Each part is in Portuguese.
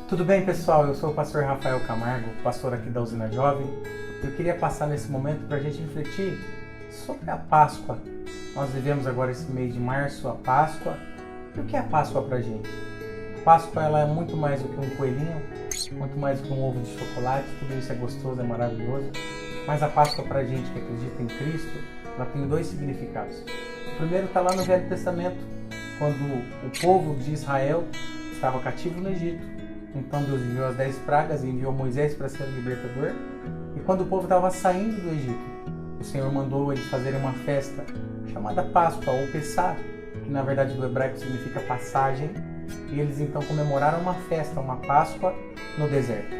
Tudo bem, pessoal? Eu sou o pastor Rafael Camargo, pastor aqui da Usina Jovem. Eu queria passar nesse momento para a gente refletir sobre a Páscoa. Nós vivemos agora esse mês de março, a Páscoa. E o que é a Páscoa para a gente? A Páscoa ela é muito mais do que um coelhinho, muito mais do que um ovo de chocolate. Tudo isso é gostoso, é maravilhoso. Mas a Páscoa para a gente que acredita em Cristo, ela tem dois significados. O primeiro está lá no Velho Testamento, quando o povo de Israel estava cativo no Egito. Então Deus enviou as 10 pragas e enviou Moisés para ser o libertador. E quando o povo estava saindo do Egito, o Senhor mandou eles fazerem uma festa chamada Páscoa ou Pessah, que na verdade do hebraico significa passagem. E eles então comemoraram uma festa, uma Páscoa no deserto.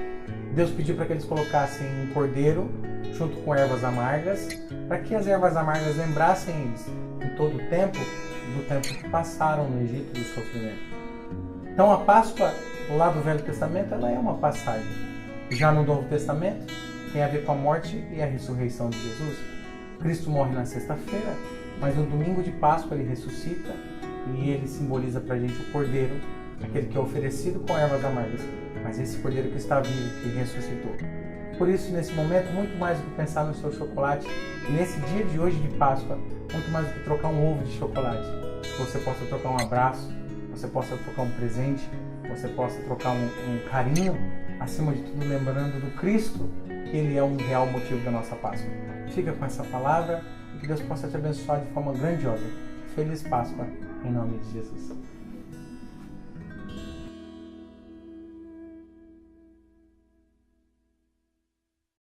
Deus pediu para que eles colocassem um cordeiro junto com ervas amargas, para que as ervas amargas lembrassem eles em todo o tempo do tempo que passaram no Egito do sofrimento. Então a Páscoa, lá do Velho Testamento, ela é uma passagem. Já no Novo Testamento, tem a ver com a morte e a ressurreição de Jesus. Cristo morre na sexta-feira, mas no domingo de Páscoa ele ressuscita e ele simboliza para a gente o cordeiro, aquele que é oferecido com ervas amargas, mas esse cordeiro que está vivo, que ressuscitou. Por isso, nesse momento, muito mais do que pensar no seu chocolate, nesse dia de hoje de Páscoa, muito mais do que trocar um ovo de chocolate, você possa trocar um abraço, você possa trocar um presente, você possa trocar um carinho, acima de tudo lembrando do Cristo, que Ele é um real motivo da nossa Páscoa. Fica com essa palavra e que Deus possa te abençoar de forma grandiosa. Feliz Páscoa, em nome de Jesus.